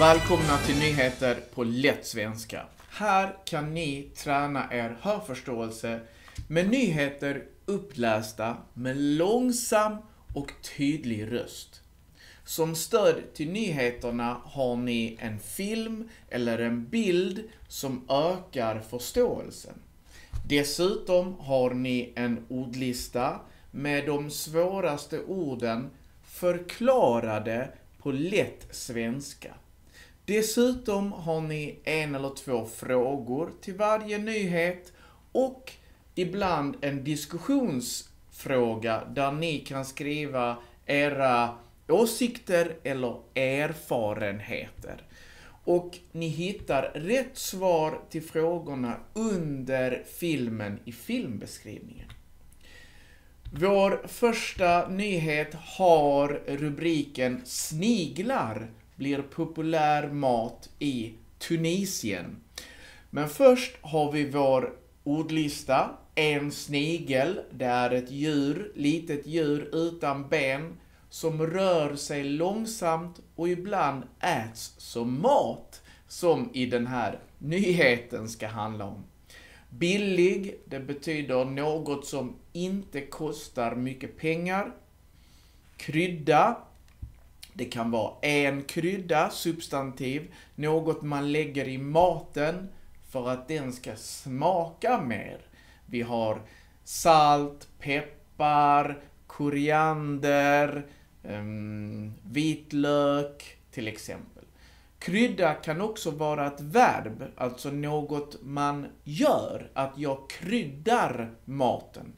Välkomna till nyheter på lätt svenska. Här kan ni träna er hörförståelse med nyheter upplästa med långsam och tydlig röst. Som stöd till nyheterna har ni en film eller en bild som ökar förståelsen. Dessutom har ni en ordlista med de svåraste orden förklarade på lätt svenska. Dessutom har ni en eller två frågor till varje nyhet och ibland en diskussionsfråga där ni kan skriva era åsikter eller erfarenheter. Och ni hittar rätt svar till frågorna under filmen i filmbeskrivningen. Vår första nyhet har rubriken Sniglar blir populär mat i Tunisien. Men först har vi vår ordlista. En snigel, det är ett djur, litet djur utan ben som rör sig långsamt och ibland äts som mat, som i den här nyheten ska handla om. Billig, det betyder något som inte kostar mycket pengar. Krydda, det kan vara en krydda, substantiv, något man lägger i maten för att den ska smaka mer. Vi har salt, peppar, koriander, vitlök till exempel. Krydda kan också vara ett verb, alltså något man gör, att jag kryddar maten.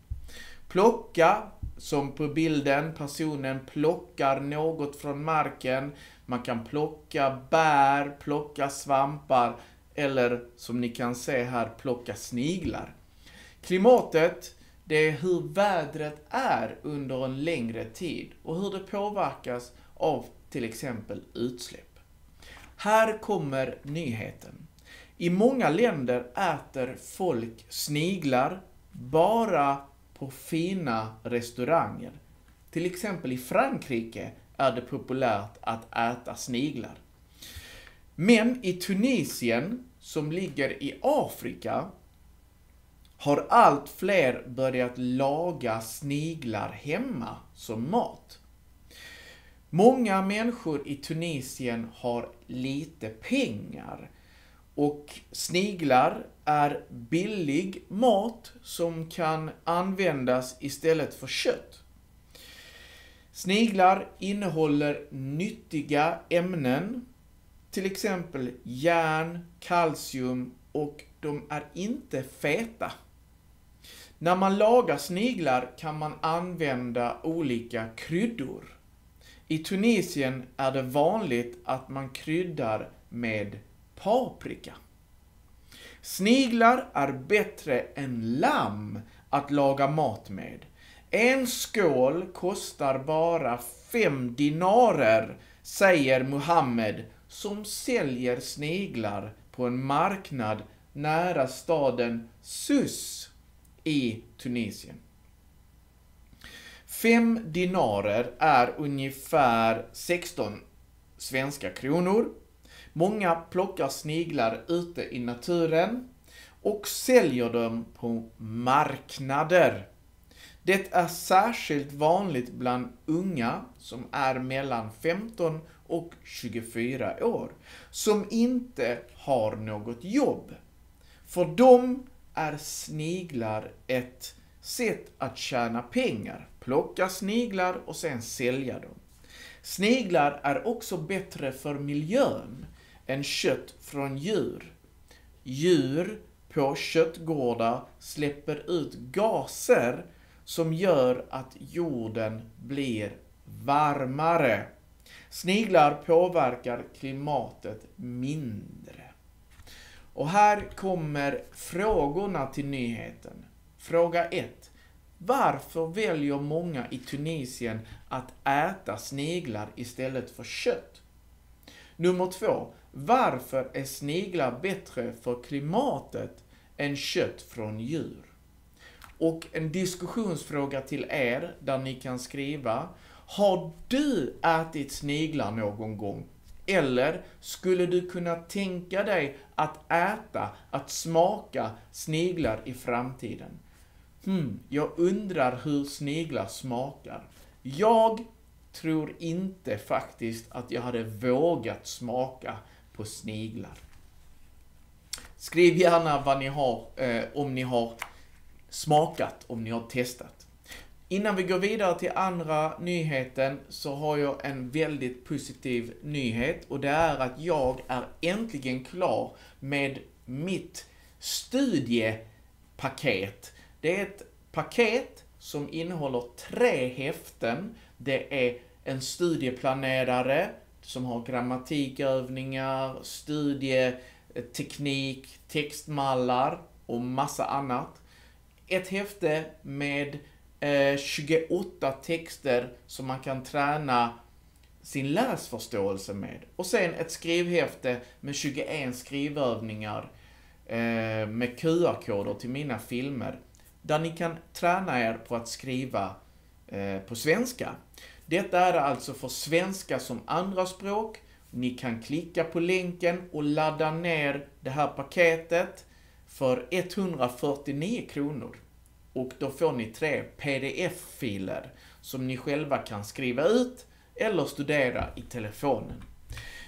Plocka, som på bilden, personen plockar något från marken. Man kan plocka bär, plocka svampar eller som ni kan se här, plocka sniglar. Klimatet, det är hur vädret är under en längre tid och hur det påverkas av till exempel utsläpp. Här kommer nyheten. I många länder äter folk sniglar bara på fina restauranger. Till exempel i Frankrike är det populärt att äta sniglar. Men i Tunisien, som ligger i Afrika, har allt fler börjat laga sniglar hemma som mat. Många människor i Tunisien har lite pengar och sniglar är billig mat som kan användas istället för kött. Sniglar innehåller nyttiga ämnen, till exempel järn, kalcium och de är inte feta. När man lagar sniglar kan man använda olika kryddor. I Tunisien är det vanligt att man kryddar med paprika. Sniglar är bättre än lamm att laga mat med. En skål kostar bara 5 dinarer, säger Muhammed som säljer sniglar på en marknad nära staden Sus i Tunisien. 5 dinarer är ungefär 16 svenska kronor. Många plockar sniglar ute i naturen och säljer dem på marknader. Det är särskilt vanligt bland unga som är mellan 15 och 24 år som inte har något jobb. För dem är sniglar ett sätt att tjäna pengar. Plocka sniglar och sen sälja dem. Sniglar är också bättre för miljön än kött från djur. Djur på köttgårdar släpper ut gaser som gör att jorden blir varmare. Sniglar påverkar klimatet mindre. Och här kommer frågorna till nyheten. Fråga 1. Varför väljer många i Tunisien att äta sniglar istället för kött? Nummer 2. Varför är sniglar bättre för klimatet än kött från djur? Och en diskussionsfråga till er där ni kan skriva: har du ätit sniglar någon gång? Eller skulle du kunna tänka dig att äta, att smaka sniglar i framtiden? Jag undrar hur sniglar smakar. Jag tror inte faktiskt att jag hade vågat smaka på sniglar. Skriv gärna vad ni har, om ni har smakat, om ni har testat. Innan vi går vidare till andra nyheten så har jag en väldigt positiv nyhet. Och det är att jag är äntligen klar med mitt studiepaket. Det är ett paket som innehåller 3 häften. Det är en studieplanerare som har grammatikövningar, studieteknik, textmallar och massa annat. Ett häfte med 28 texter som man kan träna sin läsförståelse med. Och sen ett skrivhäfte med 21 skrivövningar med QR-koder till mina filmer. Där ni kan träna er på att skriva på svenska. Detta är alltså för svenska som andraspråk. Ni kan klicka på länken och ladda ner det här paketet för 149 kronor. Och då får ni 3 pdf-filer som ni själva kan skriva ut eller studera i telefonen.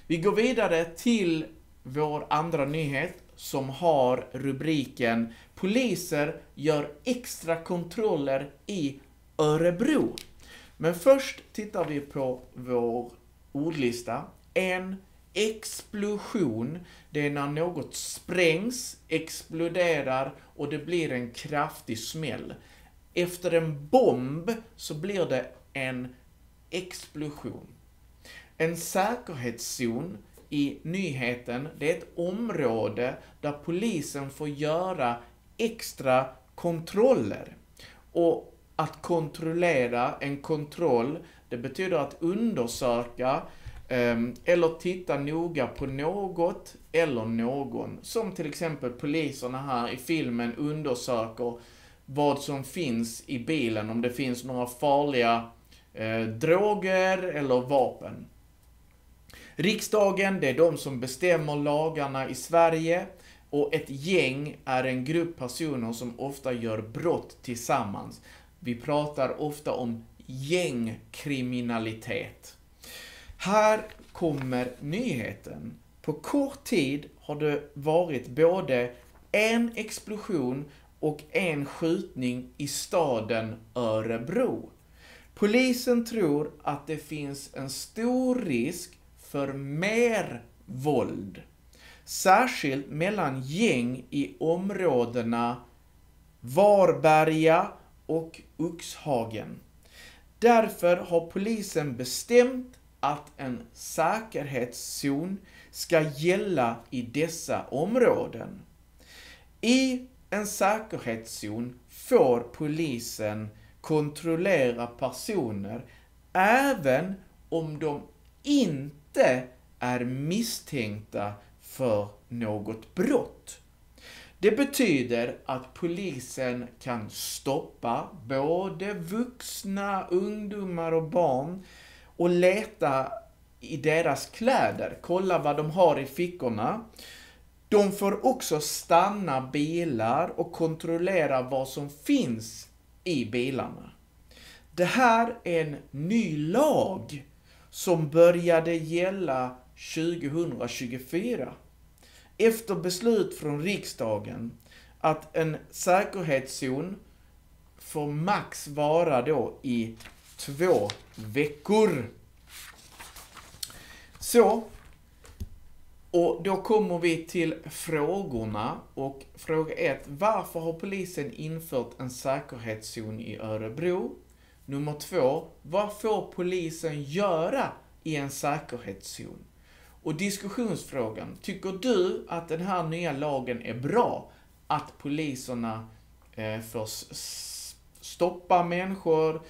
Vi går vidare till vår andra nyhet som har rubriken Poliser gör extra kontroller i Örebro. Men först tittar vi på vår ordlista. En explosion, det är när något sprängs, exploderar och det blir en kraftig smäll. Efter en bomb så blir det en explosion. En säkerhetszon i nyheten, det är ett område där polisen får göra extra kontroller. Och att kontrollera, en kontroll, det betyder att undersöka eller titta noga på något eller någon. Som till exempel poliserna här i filmen undersöker vad som finns i bilen, om det finns några farliga droger eller vapen. Riksdagen, det är de som bestämmer lagarna i Sverige, och ett gäng är en grupp personer som ofta gör brott tillsammans. Vi pratar ofta om gängkriminalitet. Här kommer nyheten. På kort tid har det varit både en explosion och en skjutning i staden Örebro. Polisen tror att det finns en stor risk för mer våld. Särskilt mellan gäng i områdena Varberga och Uxhagen. Därför har polisen bestämt att en säkerhetszon ska gälla i dessa områden. I en säkerhetszon får polisen kontrollera personer även om de inte är misstänkta för något brott. Det betyder att polisen kan stoppa både vuxna, ungdomar och barn och leta i deras kläder, kolla vad de har i fickorna. De får också stanna bilar och kontrollera vad som finns i bilarna. Det här är en ny lag som började gälla 2024. Efter beslut från riksdagen att en säkerhetszon får max vara då i 2 veckor. Så, och då kommer vi till frågorna. Och fråga 1. Varför har polisen infört en säkerhetszon i Örebro? Nummer 2. Vad får polisen göra i en säkerhetszon? Och diskussionsfrågan. Tycker du att den här nya lagen är bra? Att poliserna får stoppa människor,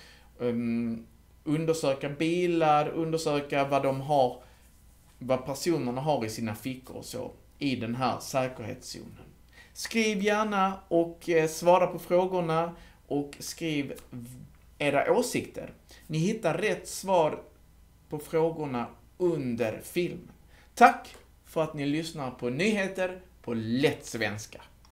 undersöka bilar, undersöka vad personerna har i sina fickor och så i den här säkerhetszonen. Skriv gärna och svara på frågorna och skriv era åsikter. Ni hittar rätt svar på frågorna under filmen. Tack för att ni lyssnar på nyheter på lätt svenska.